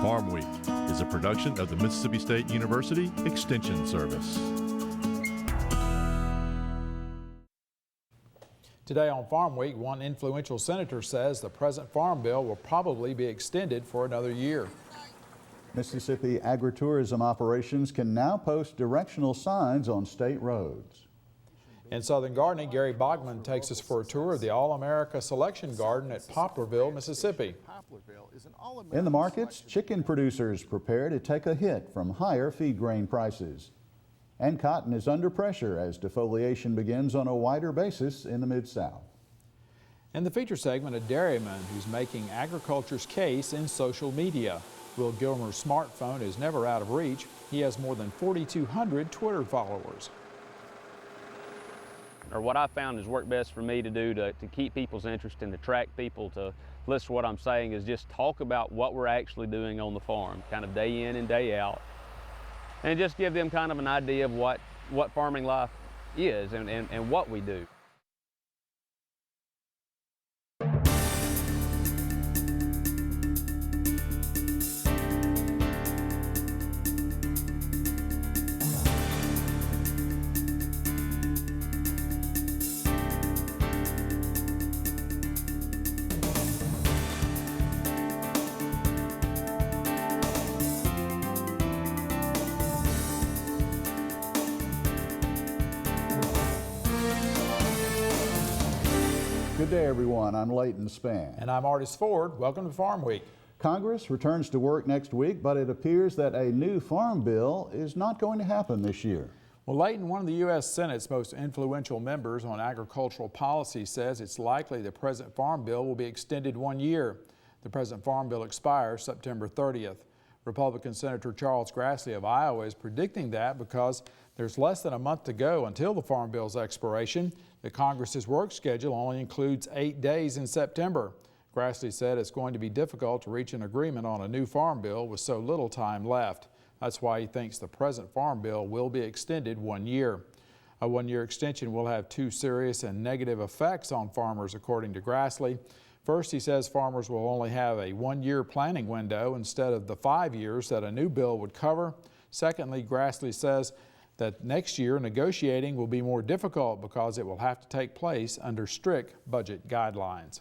Farmweek is a production of the Mississippi State University Extension Service. Today on Farm Week, one influential senator says the present farm bill will probably be extended for another year. Mississippi agritourism operations can now post directional signs on state roads. In Southern Gardening, Gary Bogman takes us for a tour of the All-America Selection Garden at Poplarville, Mississippi. In the markets, chicken producers prepare to take a hit from higher feed grain prices. And cotton is under pressure as defoliation begins on a wider basis in the Mid-South. In the feature segment, a dairyman who's making agriculture's case in social media. Will Gilmer's smartphone is never out of reach. He has more than 4,200 Twitter followers. Or what I found has worked best for me to do to keep people's interest and attract people to listen to what I'm saying is just talk about what we're actually doing on the farm, kind of day in and day out, and just give them kind of an idea of what farming life is and what we do. Good day, everyone. I'm Leighton Spann. And I'm Artis Ford. Welcome to Farm Week. Congress returns to work next week, but it appears that a new farm bill is not going to happen this year. Well, Leighton, one of the U.S. Senate's most influential members on agricultural policy, says it's likely the present farm bill will be extended 1 year. The present farm bill expires September 30th. Republican Senator Charles Grassley of Iowa is predicting that because there's less than a month to go until the farm bill's expiration. The Congress's work schedule only includes 8 days in September. Grassley said it's going to be difficult to reach an agreement on a new farm bill with so little time left. That's why he thinks the present farm bill will be extended 1 year. A 1-year extension will have two serious and negative effects on farmers, according to Grassley. First, he says farmers will only have a 1-year planning window instead of the 5 years that a new bill would cover. Secondly, Grassley says that next year negotiating will be more difficult because it will have to take place under strict budget guidelines.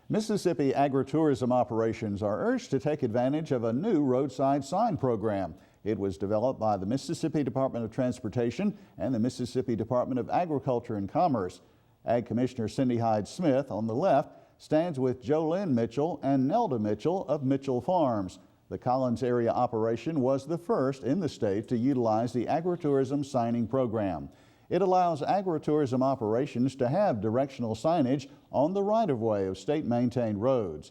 Mississippi agritourism operations are urged to take advantage of a new roadside sign program. It was developed by the Mississippi Department of Transportation and the Mississippi Department of Agriculture and Commerce. Ag Commissioner Cindy Hyde-Smith on the left stands with Jolynn Mitchell and Nelda Mitchell of Mitchell Farms. The Collins area operation was the first in the state to utilize the agritourism signing program. It allows agritourism operations to have directional signage on the right-of-way of state-maintained roads.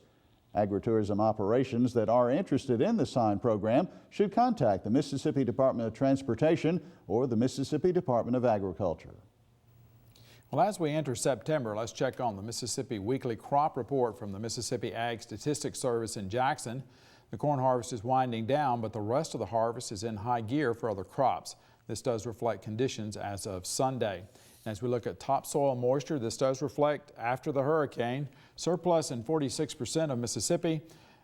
Agritourism operations that are interested in the sign program should contact the Mississippi Department of Transportation or the Mississippi Department of Agriculture. Well, as we enter September, let's check on the Mississippi Weekly Crop Report from the Mississippi Ag Statistics Service in Jackson. The corn harvest is winding down, but the rest of the harvest is in high gear for other crops. This does reflect conditions as of Sunday. As we look at topsoil moisture, this does reflect after the hurricane. Surplus in 46% of Mississippi,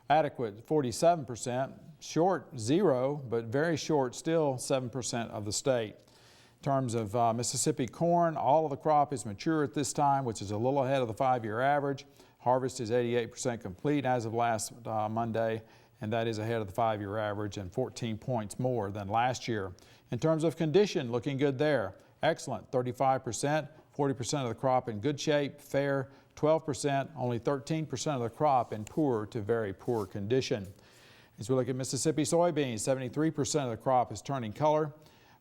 adequate 47%, short 0, but very short still 7% of the state. In terms of Mississippi corn, all of the crop is mature at this time, which is a little ahead of the 5-year average. Harvest is 88% complete as of last Monday, and that is ahead of the 5-year average and 14 points more than last year. In terms of condition, looking good there. Excellent, 35%, 40% of the crop in good shape, fair, 12%, only 13% of the crop in poor to very poor condition. As we look at Mississippi soybeans, 73% of the crop is turning color.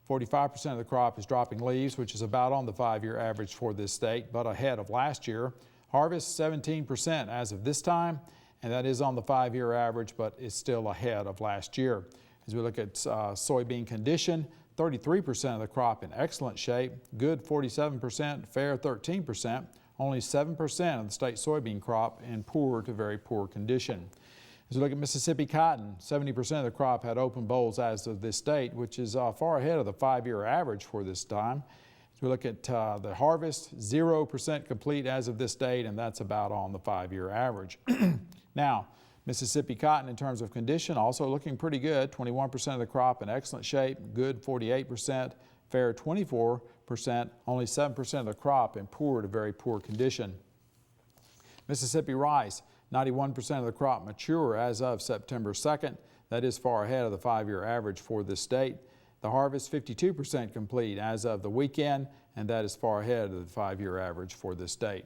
45% of the crop is dropping leaves, which is about on the 5-year average for this state, but ahead of last year. Harvest 17% as of this time, and that is on the 5-year average, but it's still ahead of last year. As we look at soybean condition, 33% of the crop in excellent shape, good 47%, fair 13%, only 7% of the state soybean crop in poor to very poor condition. As we look at Mississippi cotton, 70% of the crop had open bolls as of this date, which is far ahead of the 5-year average for this time. As we look at the harvest, 0% complete as of this date, and that's about on the 5-year average. Now, Mississippi cotton in terms of condition also looking pretty good. 21% of the crop in excellent shape, good 48%, fair 24%, only 7% of the crop in poor to very poor condition. Mississippi rice, 91% of the crop mature as of September 2nd. That is far ahead of the 5-year average for this state. The harvest 52% complete as of the weekend, and that is far ahead of the 5-year average for this state.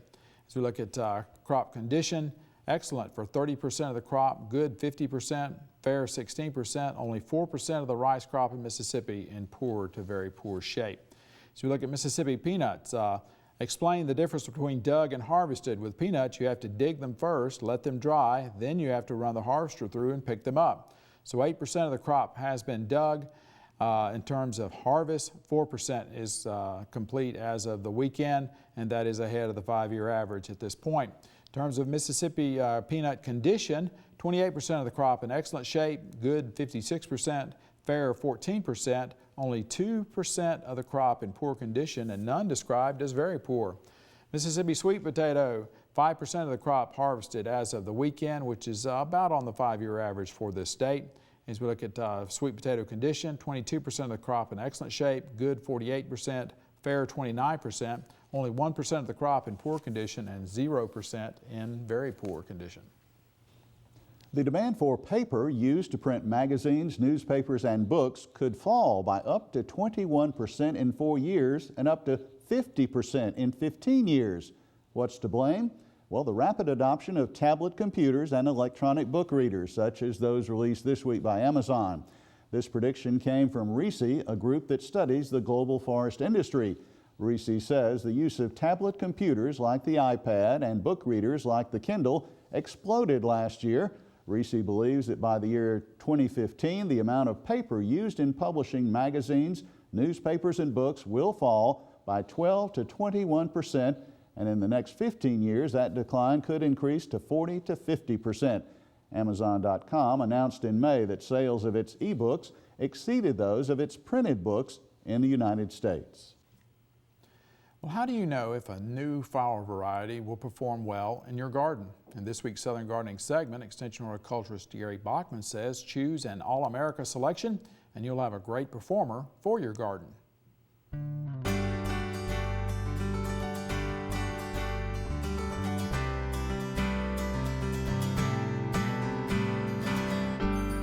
As we look at crop condition, excellent for 30% of the crop, good 50%, fair 16%, only 4% of the rice crop in Mississippi in poor to very poor shape. As we look at Mississippi peanuts, explain the difference between dug and harvested. With peanuts, you have to dig them first, let them dry, then you have to run the harvester through and pick them up. So 8% of the crop has been dug. In terms of harvest, 4% is complete as of the weekend, and that is ahead of the 5-year average at this point. In terms of Mississippi peanut condition, 28% of the crop in excellent shape, good 56%, fair 14%, only 2% of the crop in poor condition, and none described as very poor. Mississippi sweet potato, 5% of the crop harvested as of the weekend, which is about on the 5-year average for this state. As we look at sweet potato condition, 22% of the crop in excellent shape, good 48%, fair 29%, only 1% of the crop in poor condition, and 0% in very poor condition. The demand for paper used to print magazines, newspapers, and books could fall by up to 21% in 4 years and up to 50% in 15 years. What's to blame? Well, the rapid adoption of tablet computers and electronic book readers, such as those released this week by Amazon. This prediction came from RISI, a group that studies the global forest industry. RISI says the use of tablet computers like the iPad and book readers like the Kindle exploded last year. RISI believes that by the year 2015, the amount of paper used in publishing magazines, newspapers, and books will fall by 12 to 21%, and in the next 15 years, that decline could increase to 40 to 50%. Amazon.com announced in May that sales of its e-books exceeded those of its printed books in the United States. Well, how do you know if a new flower variety will perform well in your garden? In this week's Southern Gardening segment, Extension horticulturist Gary Bachman says choose an All-America selection and you'll have a great performer for your garden.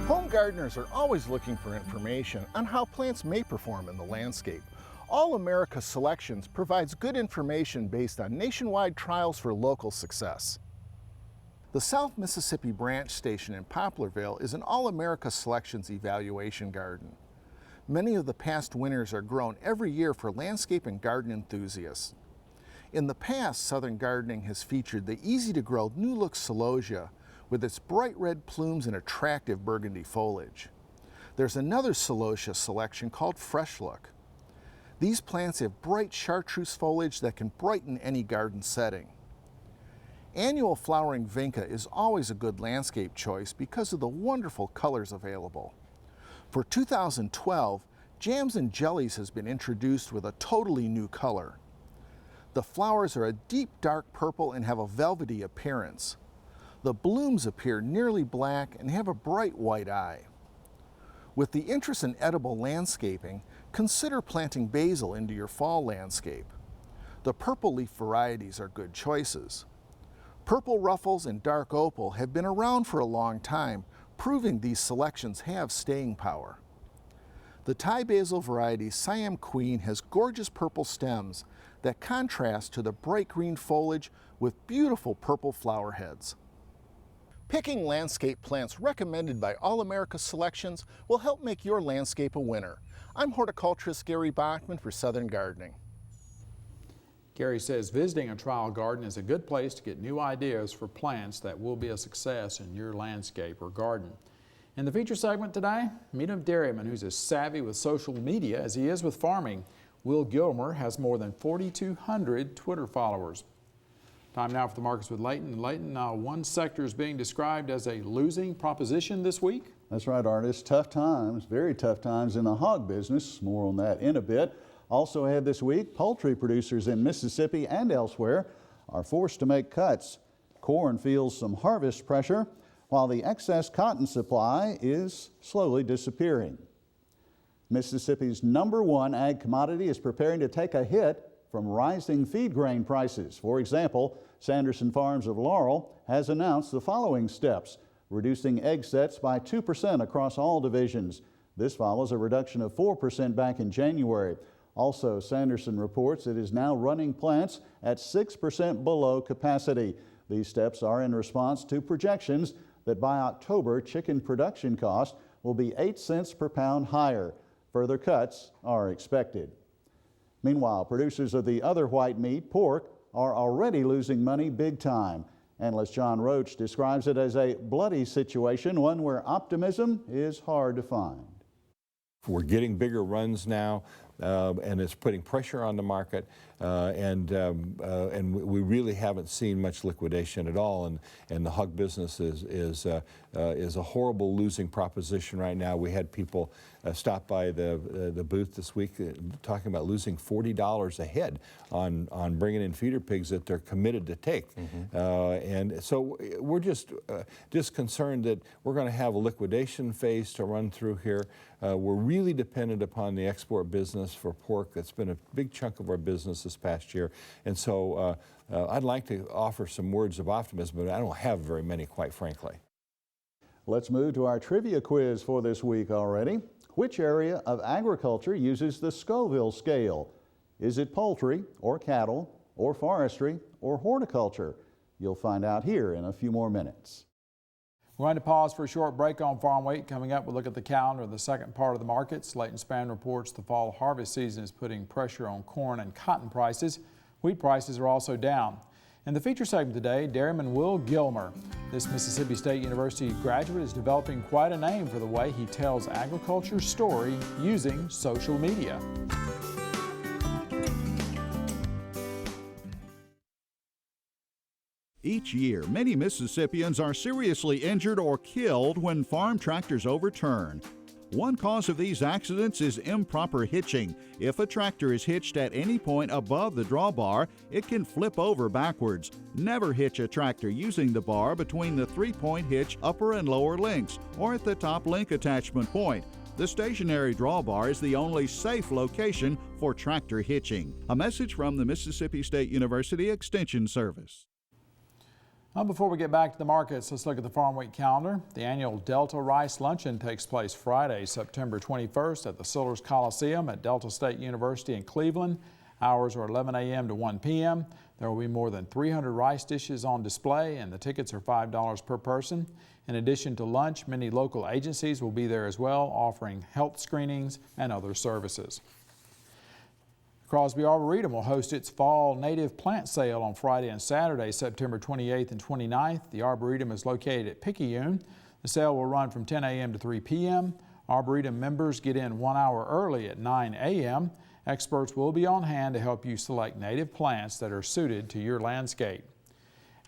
Home gardeners are always looking for information on how plants may perform in the landscape. All-America Selections provides good information based on nationwide trials for local success. The South Mississippi Branch Station in Poplarville is an All-America Selections evaluation garden. Many of the past winners are grown every year for landscape and garden enthusiasts. In the past, Southern Gardening has featured the easy-to-grow New Look Celosia with its bright red plumes and attractive burgundy foliage. There's another Celosia selection called Fresh Look. These plants have bright chartreuse foliage that can brighten any garden setting. Annual flowering vinca is always a good landscape choice because of the wonderful colors available. For 2012, Jams and Jellies has been introduced with a totally new color. The flowers are a deep dark purple and have a velvety appearance. The blooms appear nearly black and have a bright white eye. With the interest in edible landscaping, consider planting basil into your fall landscape. The purple leaf varieties are good choices. Purple ruffles and dark opal have been around for a long time, proving these selections have staying power. The Thai basil variety Siam Queen has gorgeous purple stems that contrast to the bright green foliage with beautiful purple flower heads. Picking landscape plants recommended by All-America Selections will help make your landscape a winner. I'm horticulturist Gary Bachman for Southern Gardening. Gary says visiting a trial garden is a good place to get new ideas for plants that will be a success in your landscape or garden. In the feature segment today, meet a dairyman who's as savvy with social media as he is with farming. Will Gilmer has more than 4,200 Twitter followers. Time now for the markets with Leighton. Leighton, one sector is being described as a losing proposition this week. That's right, Art. Tough times, very tough times in the hog business. More on that in a bit. Also ahead this week, poultry producers in Mississippi and elsewhere are forced to make cuts. Corn feels some harvest pressure. while the excess cotton supply is slowly disappearing. Mississippi's #1 ag commodity is preparing to take a hit from rising feed grain prices. For example, Sanderson Farms of Laurel has announced the following steps: reducing egg sets by 2% across all divisions. This follows a reduction of 4% back in January. Also, Sanderson reports it is now running plants at 6% below capacity. These steps are in response to projections that by October, chicken production cost will be 8 cents per pound higher. Further cuts are expected. Meanwhile, producers of the other white meat, pork, are already losing money big time. Analyst John Roach describes it as a bloody situation, one where optimism is hard to find. We're getting bigger runs now, and it's putting pressure on the market, and we really haven't seen much liquidation at all. And the hog business is a horrible losing proposition right now. We had people stop by the booth this week talking about losing $40 a head on bringing in feeder pigs that they're committed to take. And so we're just concerned that we're going to have a liquidation phase to run through here. We're really dependent upon the export business for pork. That's been a big chunk of our business this past year. And so I'd like to offer some words of optimism, but I don't have very many, quite frankly. Let's move to our trivia quiz for this week already. Which area of agriculture uses the Scoville scale? Is it poultry, or cattle, or forestry, or horticulture? You'll find out here in a few more minutes. We're going to pause for a short break on Farm Week. Coming up, we'll look at the calendar of the second part of the markets. Leighton Spann reports the fall harvest season is putting pressure on corn and cotton prices. Wheat prices are also down. In the feature segment today, Dairyman Will Gilmer. This Mississippi State University graduate is developing quite a name for the way he tells agriculture's story using social media. Each year, many Mississippians are seriously injured or killed when farm tractors overturn. One cause of these accidents is improper hitching. If a tractor is hitched at any point above the drawbar, it can flip over backwards. Never hitch a tractor using the bar between the 3-point hitch upper and lower links or at the top link attachment point. The stationary drawbar is the only safe location for tractor hitching. A message from the Mississippi State University Extension Service. Well, before we get back to the markets, let's look at the Farm Week calendar. The annual Delta Rice Luncheon takes place Friday, September 21st at the Sillers Coliseum at Delta State University in Cleveland. Hours are 11 a.m. to 1 p.m. There will be more than 300 rice dishes on display, and the tickets are $5 per person. In addition to lunch, many local agencies will be there as well, offering health screenings and other services. Crosby Arboretum will host its fall native plant sale on Friday and Saturday, September 28th and 29th. The Arboretum is located at Picayune. The sale will run from 10 a.m. to 3 p.m. Arboretum members get in 1 hour early at 9 a.m. Experts will be on hand to help you select native plants that are suited to your landscape.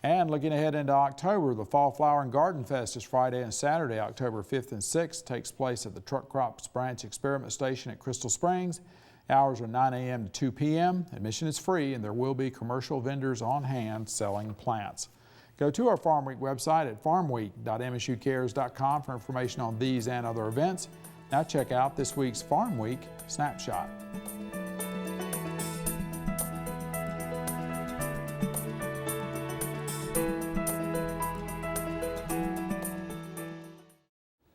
And looking ahead into October, the Fall Flower and Garden Fest is Friday and Saturday, October 5th and 6th. Takes place at the Truck Crops Branch Experiment Station at Crystal Springs. Hours are 9 a.m. to 2 p.m. Admission is free, and there will be commercial vendors on hand selling plants. Go to our Farm Week website at farmweek.msucares.com for information on these and other events. Now check out this week's Farm Week Snapshot.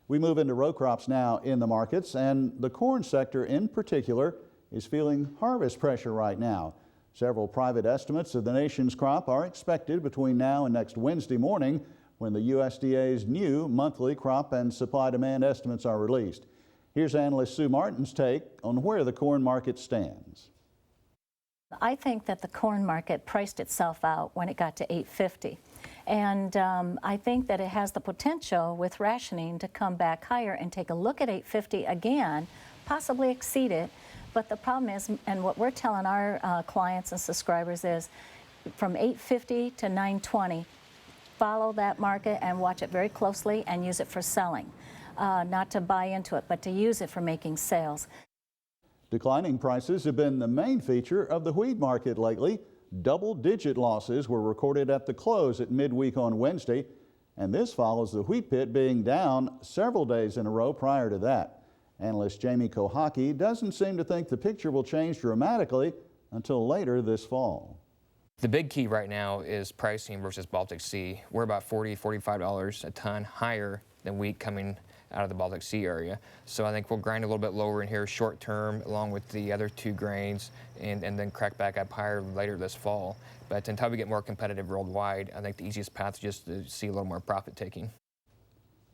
We move into row crops now in the markets, and the corn sector in particular is feeling harvest pressure right now. Several private estimates of the nation's crop are expected between now and next Wednesday morning when the USDA's new monthly crop and supply demand estimates are released. Here's analyst Sue Martin's take on where the corn market stands. I think that the corn market priced itself out when it got to $8.50. And I think that it has the potential with rationing to come back higher and take a look at $8.50 again, possibly exceed it. But the problem is, and what we're telling our clients and subscribers is, from $8.50 to $9.20, follow that market and watch it very closely and use it for selling. Not to buy into it, but to use it for making sales. Declining prices have been the main feature of the wheat market lately. Double-digit losses were recorded at the close at midweek on Wednesday, And this follows the wheat pit being down several days in a row prior to that. Analyst Jamie Kohaki doesn't seem to think the picture will change dramatically until later this fall. The big key right now is pricing versus Baltic Sea. We're about $40, $45 a ton higher than wheat coming out of the Baltic Sea area. So I think we'll grind a little bit lower in here short term along with the other two grains and then crack back up higher later this fall. But until we get more competitive worldwide, I think the easiest path is just to see a little more profit taking.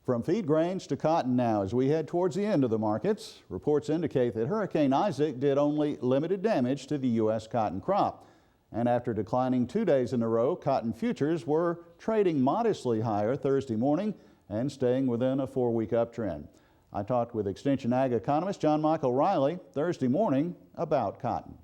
From feed grains to cotton now, as we head towards the end of the markets, reports indicate that Hurricane Isaac did only limited damage to the U.S. cotton crop. And after declining 2 days in a row, cotton futures were trading modestly higher Thursday morning and staying within a 4-week uptrend. I talked with Extension Ag economist John Michael Riley Thursday morning about cotton.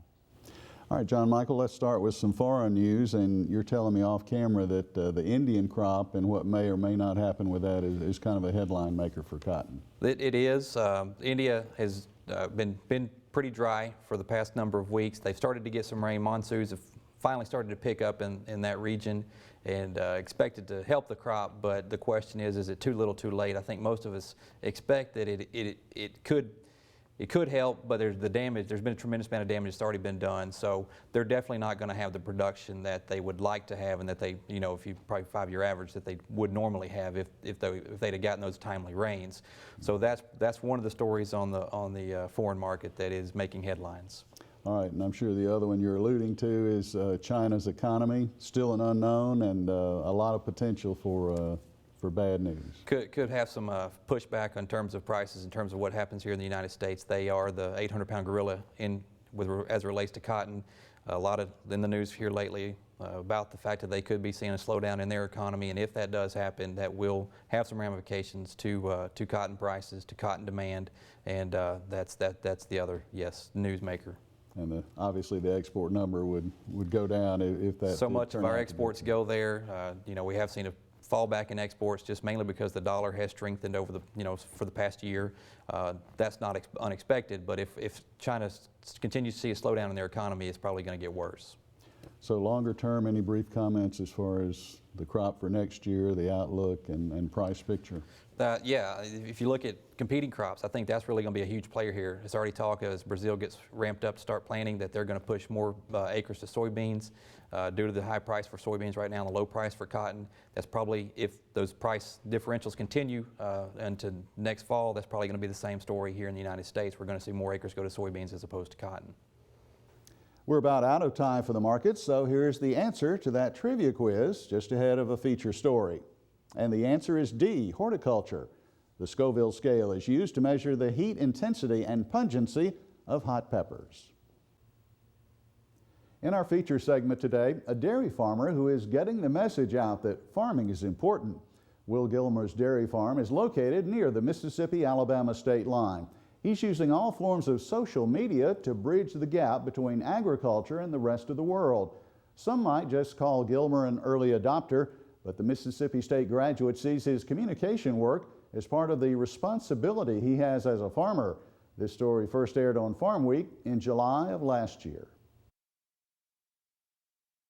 All right, John Michael, let's start with some foreign news. And you're telling me off camera that the Indian crop and what may or may not happen with that is kind of a headline maker for cotton. It is. India has been pretty dry for the past number of weeks. They've started to get some rain. Monsoons have finally started to pick up in that region and expected to help the crop, but the question is it too little too late? I think most of us expect that it could help, but there's been a tremendous amount of damage that's already been done, so they're definitely not going to have the production that they would like to have and that they, if you probably 5-year average, that they would normally have if they'd have gotten those timely rains. So that's one of the stories on the foreign market that is making headlines. All right, and I'm sure the other one you're alluding to is China's economy, still an unknown and a lot of potential for bad news. Could have some pushback in terms of prices, in terms of what happens here in the United States. They are the 800-pound gorilla as it relates to cotton. A lot in the news here lately about the fact that they could be seeing a slowdown in their economy, and if that does happen, that will have some ramifications to cotton prices, to cotton demand, and that's the other newsmaker. And obviously the export number would go down if that. So much of our exports go there. We have seen a fallback in exports just mainly because the dollar has strengthened over for the past year. That's not unexpected, but if China continues to see a slowdown in their economy, it's probably going to get worse. So longer term, any brief comments as far as the crop for next year, the outlook and price picture? If you look at competing crops, I think that's really going to be a huge player here. It's already talk as Brazil gets ramped up to start planting that they're going to push more acres to soybeans due to the high price for soybeans right now and the low price for cotton. That's probably, if those price differentials continue into next fall, that's probably going to be the same story here in the United States. We're going to see more acres go to soybeans as opposed to cotton. We're about out of time for the markets, so here's the answer to that trivia quiz just ahead of a feature story. And the answer is D, horticulture. The Scoville scale is used to measure the heat intensity and pungency of hot peppers. In our feature segment today, a dairy farmer who is getting the message out that farming is important. Will Gilmer's dairy farm is located near the Mississippi-Alabama state line. He's using all forms of social media to bridge the gap between agriculture and the rest of the world. Some might just call Gilmer an early adopter, but the Mississippi State graduate sees his communication work as part of the responsibility he has as a farmer. This story first aired on Farmweek in July of last year.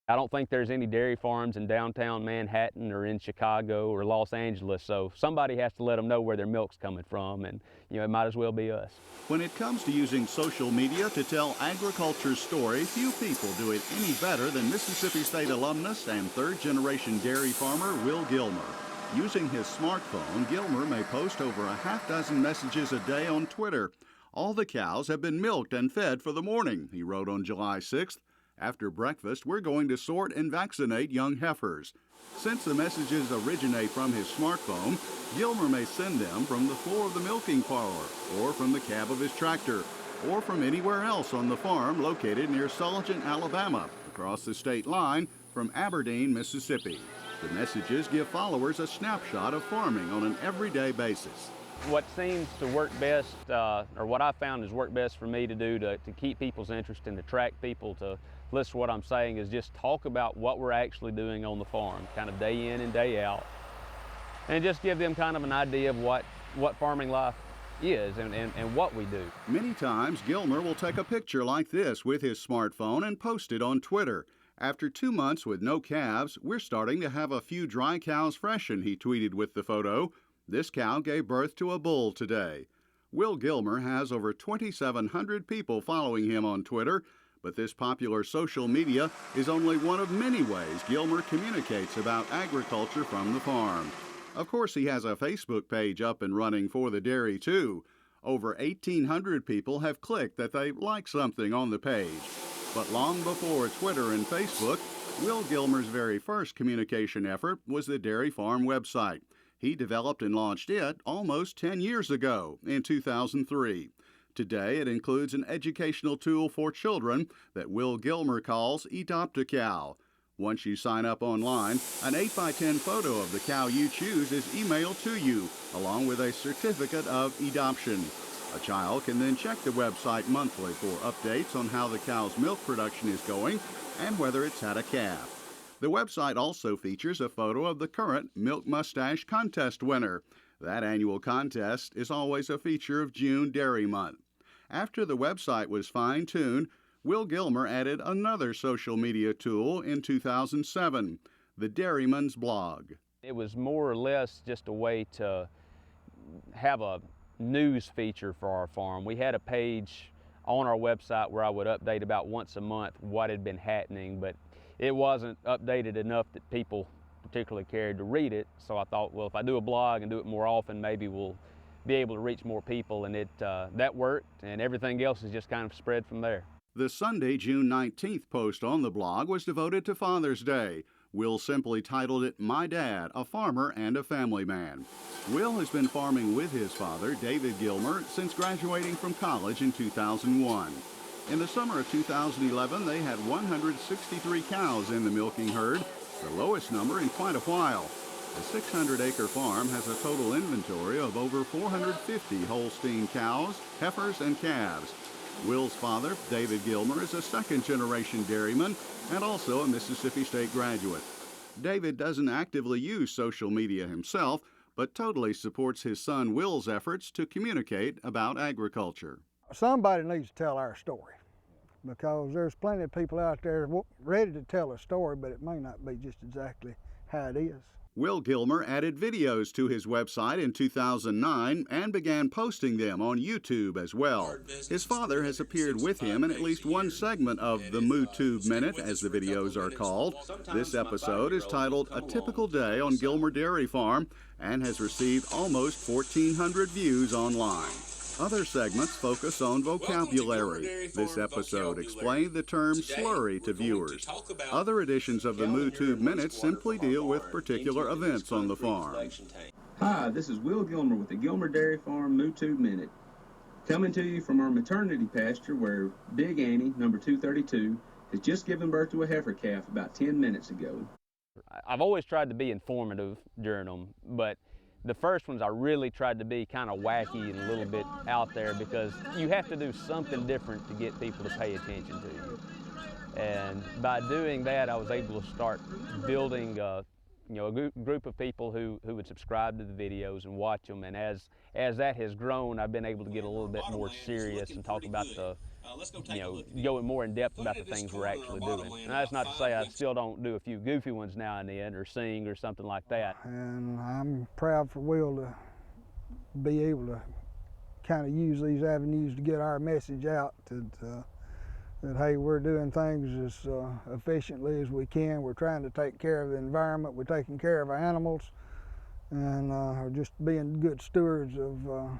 I don't think there's any dairy farms in downtown Manhattan or in Chicago or Los Angeles, so somebody has to let them know where their milk's coming from, and it might as well be us. When it comes to using social media to tell agriculture's story, few people do it any better than Mississippi State alumnus and third-generation dairy farmer Will Gilmer. Using his smartphone, Gilmer may post over a half-dozen messages a day on Twitter. All the cows have been milked and fed for the morning, he wrote on July 6th. After breakfast, we're going to sort and vaccinate young heifers. Since the messages originate from his smartphone, Gilmer may send them from the floor of the milking parlor, or from the cab of his tractor, or from anywhere else on the farm located near Sulligent, Alabama, across the state line from Aberdeen, Mississippi. The messages give followers a snapshot of farming on an everyday basis. What seems to work best, or what I found has worked best for me to do to keep people's interest and attract people to listen to what I'm saying, is just talk about what we're actually doing on the farm, kind of day in and day out, and just give them kind of an idea of what farming life is and what we do. Many times, Gilmer will take a picture like this with his smartphone and post it on Twitter. After 2 months with no calves, we're starting to have a few dry cows freshen, he tweeted with the photo. This cow gave birth to a bull today. Will Gilmer has over 2,700 people following him on Twitter, but this popular social media is only one of many ways Gilmer communicates about agriculture from the farm. Of course, he has a Facebook page up and running for the dairy, too. Over 1,800 people have clicked that they like something on the page. But long before Twitter and Facebook, Will Gilmer's very first communication effort was the dairy farm website. He developed and launched it almost 10 years ago, in 2003. Today, it includes an educational tool for children that Will Gilmer calls Adopt a Cow. Once you sign up online, an 8x10 photo of the cow you choose is emailed to you, along with a certificate of adoption. A child can then check the website monthly for updates on how the cow's milk production is going and whether it's had a calf. The website also features a photo of the current Milk Mustache Contest winner. That annual contest is always a feature of June Dairy Month. After the website was fine-tuned, Will Gilmer added another social media tool in 2007, the Dairyman's Blog. It was more or less just a way to have a news feature for our farm. We had a page on our website where I would update about once a month what had been happening, but it wasn't updated enough that people particularly cared to read it. So I thought, well, if I do a blog and do it more often, maybe we'll be able to reach more people, and that worked, and everything else has just kind of spread from there. The Sunday, June 19th post on the blog was devoted to Father's Day. Will simply titled it, My Dad, a Farmer and a Family Man. Will has been farming with his father, David Gilmer, since graduating from college in 2001. In the summer of 2011, they had 163 cows in the milking herd, the lowest number in quite a while. The 600-acre farm has a total inventory of over 450 Holstein cows, heifers, and calves. Will's father, David Gilmer, is a second-generation dairyman and also a Mississippi State graduate. David doesn't actively use social media himself, but totally supports his son Will's efforts to communicate about agriculture. Somebody needs to tell our story, because there's plenty of people out there ready to tell a story, but it may not be just exactly how it is. Will Gilmer added videos to his website in 2009 and began posting them on YouTube as well. His father has appeared with him in at least one segment of the MooTube Minute, as the videos are called. This episode is titled A Typical Day on Gilmer Dairy Farm and has received almost 1,400 views online. Other segments focus on vocabulary. This episode explained the term slurry to viewers. Other editions of the MooTube Minute simply deal with particular events on the farm. Hi, this is Will Gilmer with the Gilmer Dairy Farm MooTube Minute. Coming to you from our maternity pasture where Big Annie, number 232, has just given birth to a heifer calf about 10 minutes ago. I've always tried to be informative during them, but the first ones I really tried to be kind of wacky and a little bit out there, because you have to do something different to get people to pay attention to you. And by doing that, I was able to start building a group of people who would subscribe to the videos and watch them. And as that has grown, I've been able to get a little bit more serious and talk about going more in depth about the things we're actually doing. And that's not to say I still don't do a few goofy ones now and then, or sing or something like that. And I'm proud for Will to be able to kind of use these avenues to get our message out that hey, we're doing things as efficiently as we can. We're trying to take care of the environment. We're taking care of our animals, and just being good stewards of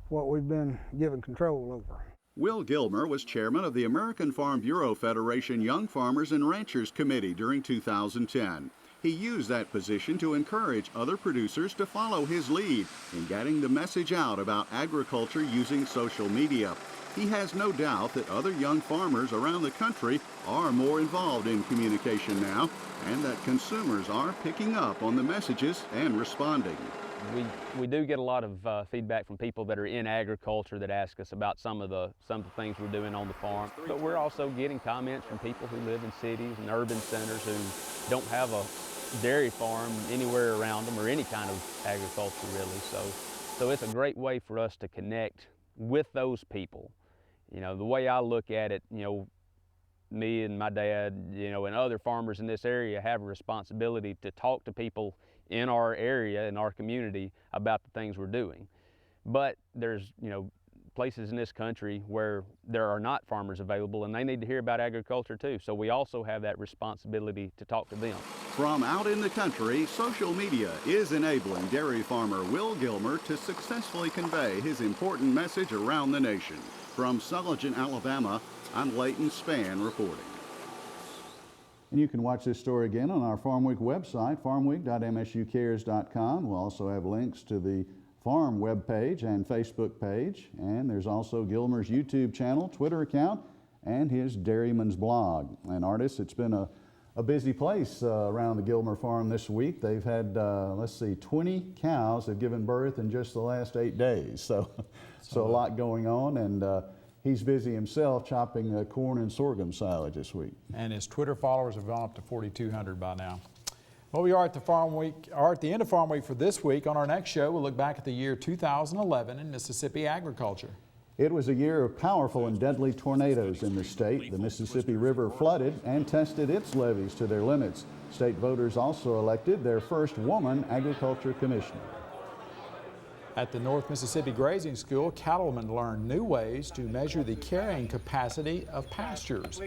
what we've been given control over. Will Gilmer was chairman of the American Farm Bureau Federation Young Farmers and Ranchers Committee during 2010. He used that position to encourage other producers to follow his lead in getting the message out about agriculture using social media. He has no doubt that other young farmers around the country are more involved in communication now, and that consumers are picking up on the messages and responding. We do get a lot of feedback from people that are in agriculture that ask us about some of the things we're doing on the farm. But we're also getting comments from people who live in cities and urban centers who don't have a dairy farm anywhere around them, or any kind of agriculture really. So it's a great way for us to connect with those people. The way I look at it, me and my dad, you know, and other farmers in this area have a responsibility to talk to people in our area, in our community, about the things we're doing. But there's, you know, places in this country where there are not farmers available, and they need to hear about agriculture too. So we also have that responsibility to talk to them. From out in the country, social media is enabling dairy farmer Will Gilmer to successfully convey his important message around the nation. From Sulligent, Alabama, I'm Leighton Spann reporting. And you can watch this story again on our Farm Week website, farmweek.msucares.com. We'll also have links to the farm webpage and Facebook page, and there's also Gilmer's YouTube channel, Twitter account, and his Dairyman's blog. And artists, it's been a busy place around the Gilmer farm this week. They've had, 20 cows have given birth in just the last 8 days. So a lot going on, and he's busy himself chopping corn and sorghum silage this week. And his Twitter followers have gone up to 4,200 by now. Well, we are at the Farm Week, or at the end of Farm Week for this week. On our next show, we'll look back at the year 2011 in Mississippi agriculture. It was a year of powerful and deadly tornadoes in the state. The Mississippi River flooded and tested its levees to their limits. State voters also elected their first woman agriculture commissioner. At the North Mississippi Grazing School, cattlemen learned new ways to measure the carrying capacity of pastures.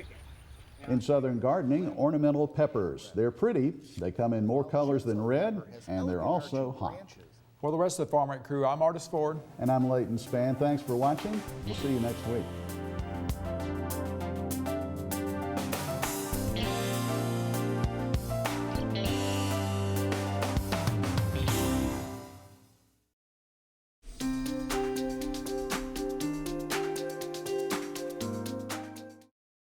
In southern gardening, ornamental peppers. They're pretty, they come in more colors than red, and they're also hot. For the rest of the Farm Week crew, I'm Artis Ford. And I'm Leighton Spann. Thanks for watching. We'll see you next week.